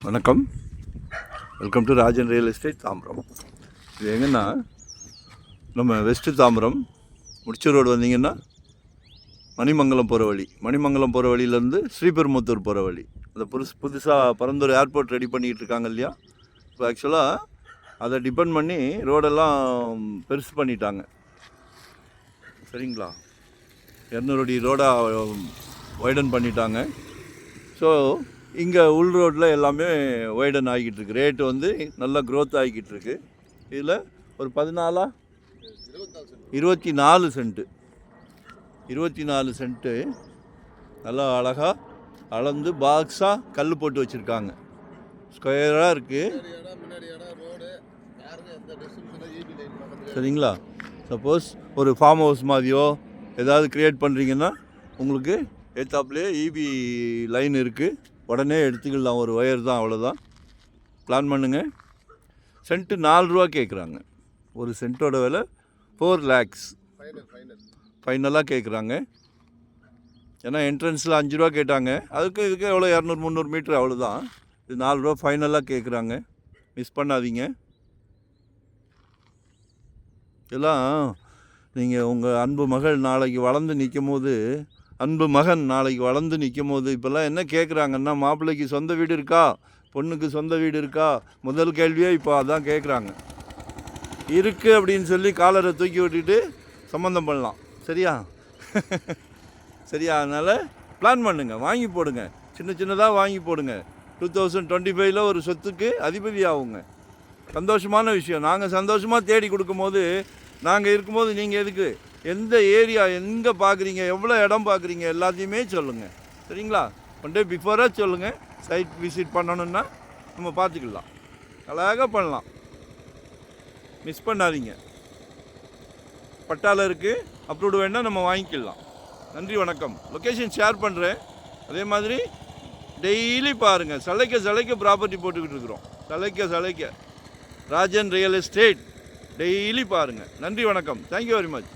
வணக்கம், welcome to Rajan real estate Tambaram. இது எங்கன்னா நம்ம வெஸ்ட்டு தாம்பரம் முடிச்சூர் ரோடு வந்தீங்கன்னா மணிமங்கலம் போகிற வழி, மணிமங்கலம் போகிற வழியிலேருந்து ஸ்ரீபெரும்புத்தூர் போகிற வழி. அந்த புதுசாக பரந்தூர் ஏர்போர்ட் ரெடி பண்ணிக்கிட்டு இருக்காங்க இல்லையா. இப்போ ஆக்சுவலாக அதை டிபெண்ட் பண்ணி ரோடெல்லாம் பெருசு பண்ணிட்டாங்க. சரிங்களா, 200 அடி ரோடாக வைடன் பண்ணிட்டாங்க. ஸோ இங்கே உள் ரோட்டில் எல்லாமே வைடன் ஆகிக்கிட்டு இருக்கு. ரேட்டு வந்து நல்லா க்ரோத் ஆகிக்கிட்டு இருக்கு. இதில் ஒரு 24 சென்ட்டு 24 சென்ட்டு நல்லா அழகாக அளந்து பாக்ஸாக கல் போட்டு வச்சுருக்காங்க. ஸ்கொயராக இருக்குது. சரிங்களா, சப்போஸ் ஒரு ஃபார்ம் ஹவுஸ் மாதிரியோ ஏதாவது க்ரியேட் பண்ணுறீங்கன்னா உங்களுக்கு ஏத்தாப்புலேயே இபி லைன் இருக்குது, உடனே எடுத்துக்கலாம். ஒரு ஒயர் தான், அவ்வளோதான். பிளான் பண்ணுங்கள். சென்ட்டு 4 ரூபா கேட்குறாங்க. ஒரு சென்ட்டோட விலை 4 lakhs ஃபைனலாக கேட்குறாங்க. ஏன்னா என்ட்ரன்ஸில் 5 ரூபா கேட்டாங்க. இதுக்கு எவ்வளோ 200-300 மீட்ரு, அவ்வளோதான். இது 4 ரூபா ஃபைனலாக கேட்குறாங்க. மிஸ் பண்ணாதீங்க. இதெல்லாம் நீங்கள் உங்கள் அன்பு மகள் நாளைக்கு வளர்ந்து நிற்கும் போது, அன்பு மகன் நாளைக்கு வளர்ந்து நிற்கும் போது இப்போல்லாம் என்ன கேட்குறாங்கன்னா, மாப்பிள்ளைக்கு சொந்த வீடு இருக்கா, பொண்ணுக்கு சொந்த வீடு இருக்கா, முதல் கேள்வியே இப்போ அதான் கேட்குறாங்க. இருக்குது அப்படின்னு சொல்லி காலரை தூக்கி விட்டுட்டு சம்மந்தம் பண்ணலாம். சரியா சரியா, அதனால் பிளான் பண்ணுங்கள், வாங்கி போடுங்க. சின்னதாக வாங்கி போடுங்க. 2025 ஒரு சொத்துக்கு அதிபதி ஆகுங்க. சந்தோஷமான விஷயம். நாங்கள் சந்தோஷமாக தேடி கொடுக்கும்போது, நாங்கள் இருக்கும்போது நீங்கள் எதுக்கு, எந்த ஏரியா எங்கே பார்க்குறீங்க, எவ்வளோ இடம் பார்க்குறீங்க, எல்லாத்தையுமே சொல்லுங்கள். சரிங்களா, ஒன் டே பிஃபோராக சொல்லுங்கள். சைட் விசிட் பண்ணணுன்னா நம்ம பார்த்துக்கலாம், அழகாக பண்ணலாம். மிஸ் பண்ணாதீங்க. பட்டாவில் இருக்குது, அப்ரூவ்டு வேணால் நம்ம வாங்கிக்கலாம். நன்றி, வணக்கம். லொக்கேஷன் ஷேர் பண்ணுறேன். அதே மாதிரி டெய்லி பாருங்கள், சளைக்க ப்ராப்பர்ட்டி போட்டுக்கிட்டு இருக்கிறோம். சளைக்க ராஜன் ரியல் எஸ்டேட் டெய்லி பாருங்கள். நன்றி, வணக்கம். Thank you very much.